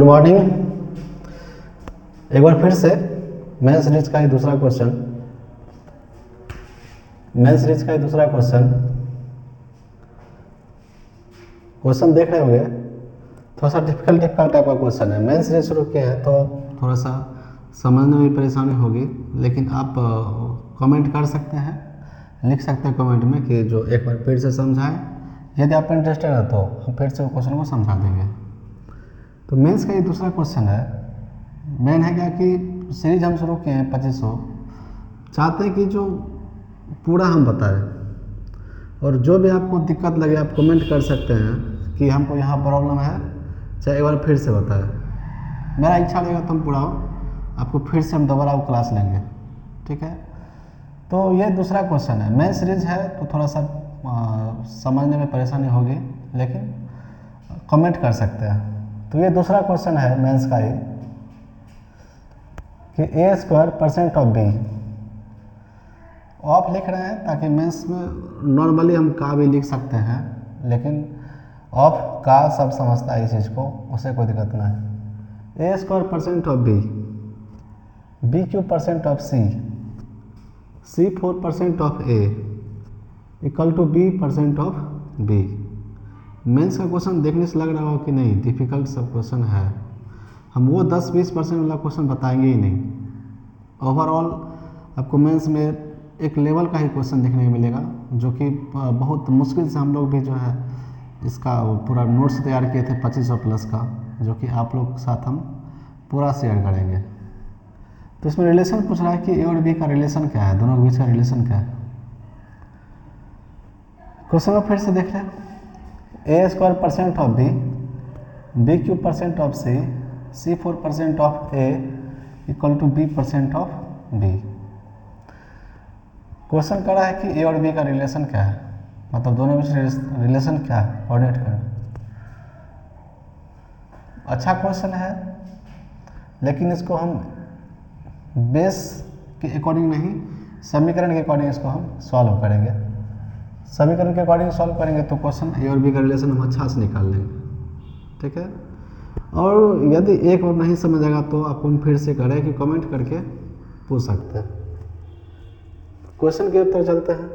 Morning. एक बार फिर से मेंस सीरीज का ही दूसरा क्वेश्चन देख रहे होंगे। थोड़ा सा डिफिकल्ट टाइप का क्वेश्चन है। मेंस सीरीज शुरू किया है तो थोड़ा सा समझने में परेशानी होगी, लेकिन आप कमेंट कर सकते हैं, लिख सकते हैं कमेंट में कि जो एक बार फिर से समझाएं। यदि आप इंटरेस्टेड है तो हम फिर से क्वेश्चन को समझा देंगे। तो मेंस का ये दूसरा क्वेश्चन है। मेन है क्या कि सीरीज हम शुरू किए हैं 2500, चाहते हैं कि जो पूरा हम बताएं, और जो भी आपको दिक्कत लगे आप कमेंट कर सकते हैं कि हमको यहाँ प्रॉब्लम है, चाहे एक बार फिर से बताएं। मेरा इच्छा रहेगा तो हम पूरा आपको फिर से हम दोबारा क्लास लेंगे, ठीक है। तो ये दूसरा क्वेश्चन है। मेन सीरीज है तो थोड़ा सा समझने में परेशानी होगी, लेकिन कमेंट कर सकते हैं। तो ये दूसरा क्वेश्चन है मेंस का ही कि a² % ऑफ b। ऑफ लिख रहे हैं ताकि मेंस में नॉर्मली हम का भी लिख सकते हैं, लेकिन ऑफ का सब समझता है इस चीज़ को, उसे कोई दिक्कत ना है। a² % of b, b³ % of c, c4% of a equal to b% of b। Mains का क्वेश्चन देखने से लग रहा हो कि नहीं डिफिकल्ट सब क्वेश्चन है। हम वो 10-20% वाला क्वेश्चन बताएंगे ही नहीं। ओवरऑल आपको मेंस में एक लेवल का ही क्वेश्चन देखने को मिलेगा, जो कि बहुत मुश्किल से हम लोग भी जो है इसका पूरा नोट्स तैयार किए थे 2500 प्लस का, जो कि आप लोग के साथ हम पूरा शेयर करेंगे। तो इसमें रिलेशन पूछ रहा है कि ए और बी का रिलेशन क्या है, दोनों के बीच का रिलेशन क्या है। क्वेश्चन को फिर से देख लें। a² of b, b³ of c, c4% of a equal to b% of b। Question कर रहा है कि a और b का रिलेशन क्या है, मतलब दोनों बीच रिलेशन क्या है, कोऑर्डिनेट करना। अच्छा क्वेश्चन है, लेकिन इसको हम बेस के अकॉर्डिंग नहीं, समीकरण के अकॉर्डिंग इसको हम सॉल्व करेंगे। समीकरण के अकॉर्डिंग सॉल्व करेंगे तो क्वेश्चन ए और बी का रिलेशन हम अच्छा से निकाल लेंगे, ठीक है। और यदि एक बार नहीं समझेगा तो आपको हम फिर से करें कि कमेंट करके पूछ सकते हैं। क्वेश्चन के उत्तर चलते हैं।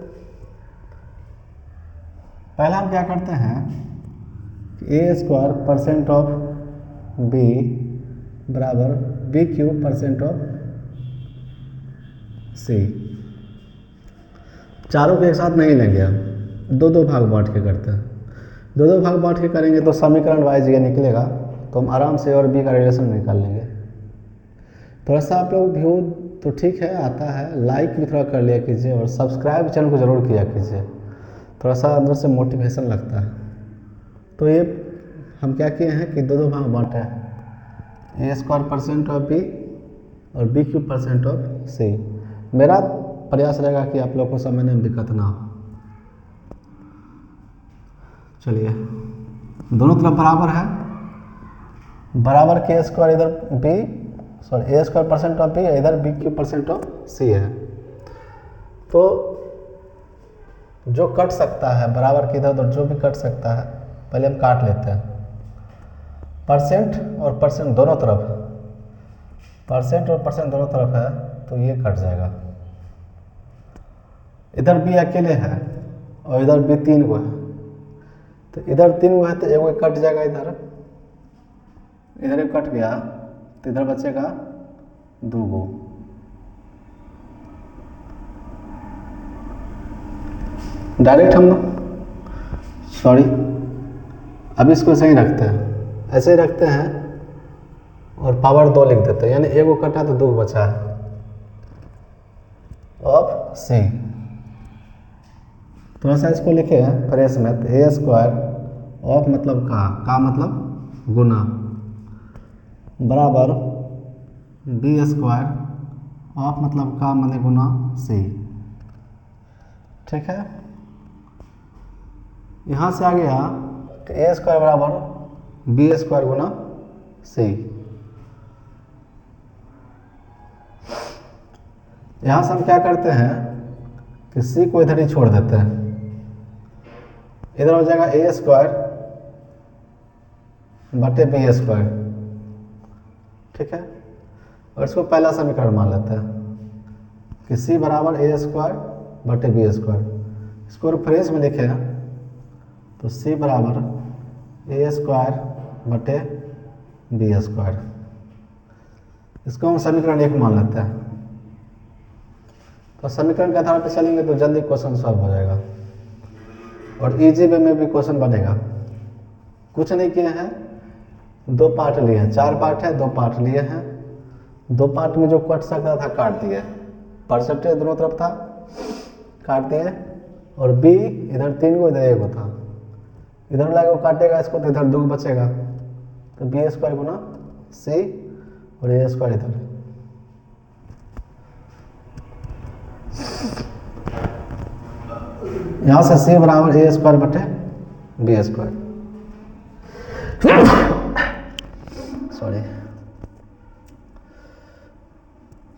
पहला हम क्या करते हैं कि a² % ऑफ b बराबर b³ ऑफ c। चारों को एक साथ नहीं लेंगे, हम दो भाग बांट के करते हैं। दो भाग बांट के करेंगे तो समीकरण वाइज ये निकलेगा, तो हम आराम से और बी का रिलेशन निकाल लेंगे। थोड़ा सा आप लोग व्यू तो ठीक है आता है, लाइक भी थोड़ा कर लिया कीजिए और सब्सक्राइब चैनल को ज़रूर किया कीजिए, थोड़ा सा अंदर से मोटिवेशन लगता है। तो ये हम क्या किए हैं कि दो भाग बांटे हैं, a² % ऑफ b और b³ ऑफ c। मेरा प्रयास रहेगा कि आप लोग को समझने में दिक्कत ना हो। चलिए, दोनों तरफ बराबर है, बराबर के a² इधर a² ऑफ b इधर b³ ऑफ c है। तो जो कट सकता है बराबर के इधर जो भी कट सकता है, पहले हम काट लेते हैं। परसेंट और परसेंट दोनों तरफ, परसेंट और परसेंट दोनों तरफ है, तो ये कट जाएगा। इधर b अकेले है और इधर b 3 गो है, तो इधर 3 गो है तो एगो कट जाएगा, इधर एक कट गया तो इधर बचेगा 2 गो। डायरेक्ट हम अब इसको ऐसे ही रखते हैं, ऐसे ही रखते हैं और पावर 2 लिख देते हैं, यानी एगो कटा तो 2 बचा है ऑफ c। थोड़ा सा इसको लिखे हैं फ्रेश में, तो a² ऑफ मतलब का मतलब गुना बराबर b² ऑफ मतलब का मतलब गुना c, ठीक है। यहाँ से आ गया कि a² बराबर b² गुना c। यहाँ से हम क्या करते हैं कि c को इधर ही छोड़ देते हैं, इधर हो जाएगा a² बटे b²। ठीक है। और इसको पहला समीकरण मान लेते हैं कि सी बराबर ए स्क्वायर बटे बी स्क्वायर। इसको रेफरेंस में लिखे हैं तो सी बराबर ए स्क्वायर बटे बी स्क्वायर। इसको हम समीकरण 1 मान लेते हैं। तो समीकरण के आधार पर चलेंगे तो जल्दी क्वेश्चन सॉल्व हो जाएगा और इजी वे में भी क्वेश्चन बनेगा। कुछ नहीं किए हैं, 2 पार्ट लिए हैं, 4 पार्ट है, 2 पार्ट लिए हैं। 2 पार्ट में जो कट सकता था काट दिए, परसेंटेज दोनों तरफ था काट दिए, और बी इधर 3 को इधर 1 को था, इधर वाला को काटेगा इसको तो इधर 2 बचेगा, तो बी स्क्वायर गुना सी और ए स्क्वायर इधर। यहाँ से सी बराबर ए स्क्वायर बटे बी स्क्वायर। सॉरी,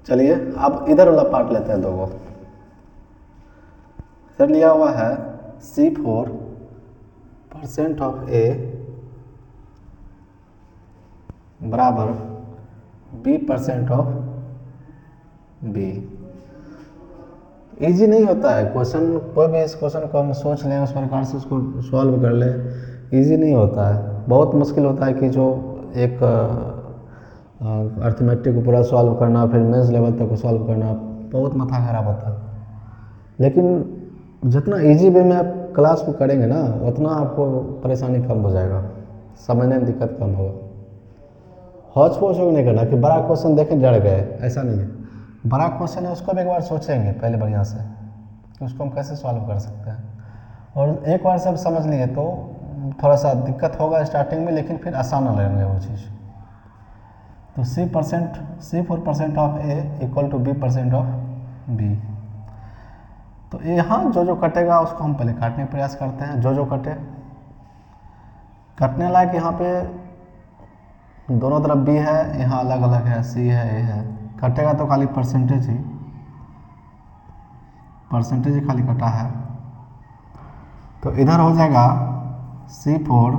चलिए अब इधर वाला पार्ट लेते हैं 2 को। इधर लिया हुआ है C4% ऑफ ए बराबर B% ऑफ बी। इजी नहीं होता है क्वेश्चन, कोई भी इस क्वेश्चन को हम सोच लें उस प्रकार से उसको सॉल्व कर लें, इजी नहीं होता है। बहुत मुश्किल होता है कि जो एक अर्थमेटिक को पूरा सॉल्व करना, फिर मेंस लेवल तक को सॉल्व करना, बहुत माथा खराब होता है। लेकिन जितना इजी वे में आप क्लास को करेंगे ना, उतना आपको परेशानी कम हो जाएगा, समझने में दिक्कत कम होगा। हौच पौच नहीं करना कि बड़ा क्वेश्चन देखे डर गए, ऐसा नहीं है। बड़ा क्वेश्चन है उसको भी एक बार सोचेंगे पहले बढ़िया से कि उसको हम कैसे सॉल्व कर सकते हैं, और एक बार सब समझ लिए तो थोड़ा सा दिक्कत होगा स्टार्टिंग में, लेकिन फिर आसान लगेंगे वो चीज़। तो C4% of A equal to B% of B. तो यहाँ जो जो कटेगा उसको हम पहले काटने का प्रयास करते हैं। जो जो कटने लायक यहाँ पे दोनों तरफ B है, यहाँ अलग अलग है, C है, A है। कटेगा तो खाली परसेंटेज ही खाली कटा है। तो इधर हो जाएगा C4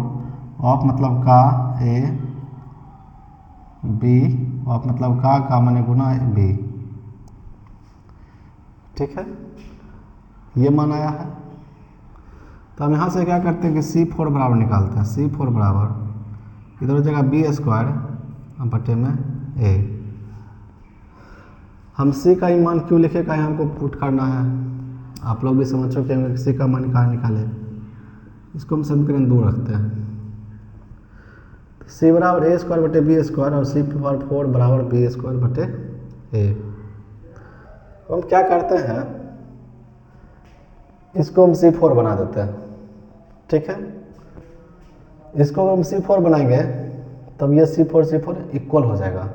ऑफ मतलब का A, B ऑफ मतलब का माने गुना B। ठीक है, ये मान आया है। तो हम यहाँ से क्या करते हैं कि C4 बराबर निकालते हैं। C4 बराबर इधर हो जाएगा B स्क्वायर बटे में A। हम C का ही मान क्यों लिखे का हमको पुट करना है, आप लोग भी समझ चुके होंगे कि C का मान कहाँ निकाले। इसको हम समीकरण 2 रखते हैं। तो C बराबर A स्क्वायर बटे B स्क्वायर और C4 बराबर B स्क्वायर बटे A। हम क्या करते हैं, इसको हम C4 बना देते हैं। ठीक है, इसको हम C4 बनाएंगे तब ये C4 इक्वल हो जाएगा।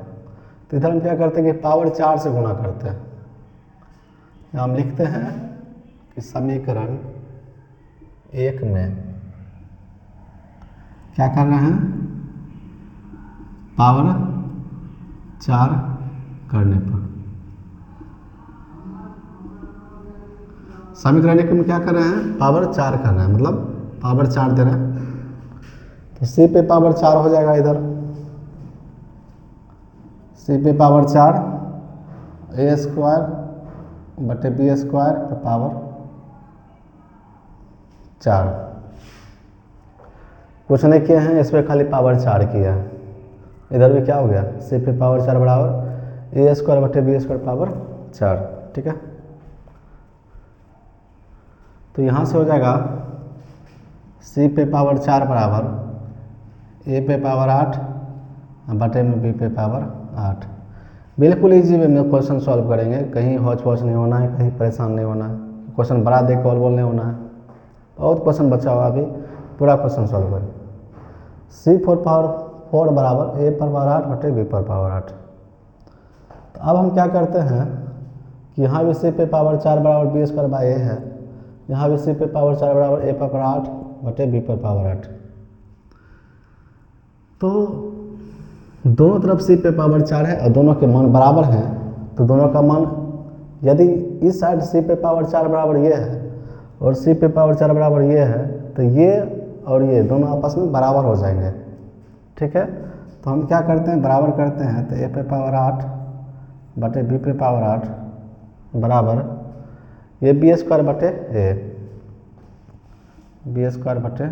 तो इधर हम क्या करते हैं कि पावर 4 से गुना करते हैं। हम लिखते हैं कि समीकरण 1 में क्या कर रहे हैं, पावर 4 करने पर समीकरण 1 में क्या कर रहे हैं, पावर 4 कर रहे हैं, मतलब पावर 4 दे रहे हैं। तो C पे पावर 4 हो जाएगा, इधर C पे पावर 4 A स्क्वायर बटे B स्क्वायर पे पावर 4। कुछ नहीं किए हैं, इस पर खाली पावर 4 किया है। इधर भी क्या हो गया, C पे पावर 4 बराबर A स्क्वायर बटे B स्क्वायर पावर 4। ठीक है, तो यहाँ से हो जाएगा C पे पावर 4 बराबर A पे पावर 8 बटे में B पे पावर 8। बिल्कुल इजी वे में क्वेश्चन सॉल्व करेंगे, कहीं हौच पौच नहीं होना है, कहीं परेशान नहीं होना है। क्वेश्चन बड़ा देख कॉल बोल नहीं होना है, बहुत क्वेश्चन बचा हुआ अभी, पूरा क्वेश्चन सॉल्व करें। C4 पावर 4 बराबर A पर पावर 8 बटे B पर पावर 8। तो अब हम क्या करते हैं कि यहाँ भी C पे पावर 4 बराबर B स्क्वायर बाई A है, यहाँ भी C पे पावर 4 बराबर A पर पावर 8 बटे B पर पावर 8। तो दोनों तरफ C पे पावर 4 है और दोनों के मान बराबर हैं, तो दोनों का मान यदि इस साइड C पे पावर 4 बराबर ये है और C पे पावर 4 बराबर ये है, तो ये और ये दोनों आपस में बराबर हो जाएंगे। ठीक है, तो हम क्या करते हैं, बराबर करते हैं, तो ए पे पावर 8 बटे बी पे पावर 8 बराबर ये बी स्क्वायर बटे ए, बी स्क्वायर बटे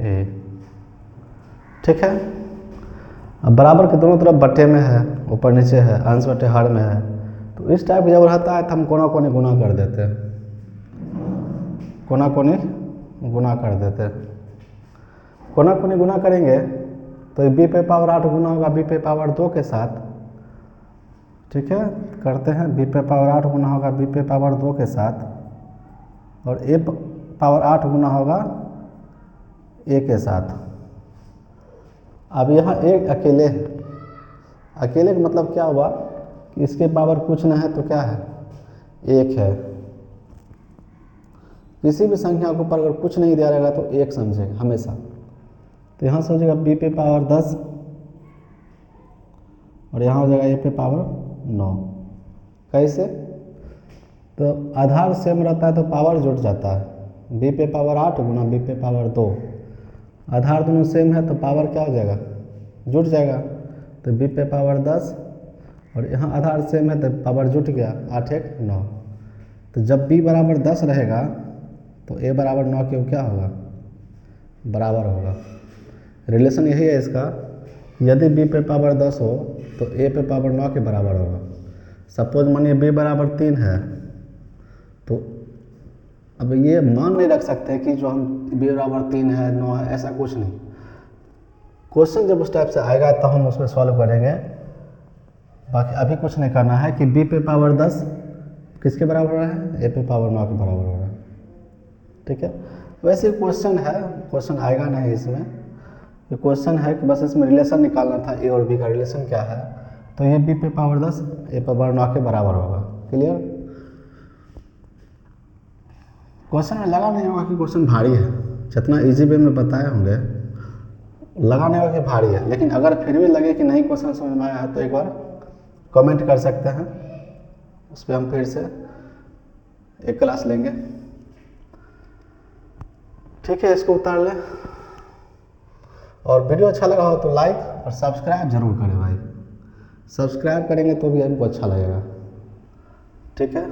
ए। ठीक है, अब बराबर के दोनों तरफ बटे में है, ऊपर नीचे है, अंश बटे हर में है, तो इस टाइप जब रहता है तो हम कोना कोनी गुना कर देते हैं, कोना कोनी गुना कर देते हैं। कोना कोनी गुना करेंगे तो बी पे पावर 8 गुना होगा बी पे पावर 2 के साथ। ठीक है, करते हैं, बी पे पावर 8 गुना होगा बी पे पावर 2 के साथ, और ए पावर 8 गुना होगा ए के साथ। अब यहाँ एक अकेले है, अकेले का मतलब क्या हुआ कि इसके पावर कुछ नहीं है तो क्या है, एक है। किसी भी संख्या के ऊपर अगर कुछ नहीं दिया रहेगा तो एक समझेगा हमेशा। तो यहाँ से हो जाएगा बी पे पावर 10 और यहाँ हो जाएगा ए पे पावर 9। कैसे, तो आधार सेम रहता है तो पावर जुट जाता है, बी पे पावर 8 गुना बी पे पावर 2, आधार दोनों सेम है तो पावर क्या हो जाएगा, जुट जाएगा। तो बी पे पावर 10 और यहाँ आधार सेम है तो पावर जुट गया, 8 1 9। तो जब बी बराबर 10 रहेगा तो ए बराबर 9 क्यों क्या होगा, बराबर होगा। रिलेशन यही है इसका, यदि बी पे पावर 10 हो तो ए पे पावर 9 के बराबर होगा। सपोज मानिए बी बराबर 3 है, तो अब ये मान नहीं रख सकते कि जो हम बी बराबर 3 है 9 है, ऐसा कुछ नहीं। क्वेश्चन जब उस टाइप से आएगा तो हम उसमें सॉल्व करेंगे। बाकी अभी कुछ नहीं करना है कि बी पे पावर 10 किसके बराबर हो रहा है, ए पे पावर 9 के बराबर हो रहा है। ठीक है, वैसे क्वेश्चन है, क्वेश्चन आएगा नहीं इसमें, ये क्वेश्चन है कि बस इसमें रिलेशन निकालना था, ए और बी का रिलेशन क्या है। तो ये बी पे पावर 10 ए पे पावर 9 के बराबर होगा। क्लियर, क्वेश्चन में लगा नहीं होगा कि क्वेश्चन भारी है, जितना इजी वे में बताए होंगे लगा नहीं होगा कि भारी है, लेकिन अगर फिर भी लगे कि नहीं क्वेश्चन समझ में आया है तो एक बार कमेंट कर सकते हैं, उस पर हम फिर से एक क्लास लेंगे। ठीक है, इसको उतार लें, और वीडियो अच्छा लगा हो तो लाइक और सब्सक्राइब जरूर करें भाई, सब्सक्राइब करेंगे तो भी हमको अच्छा लगेगा। ठीक है।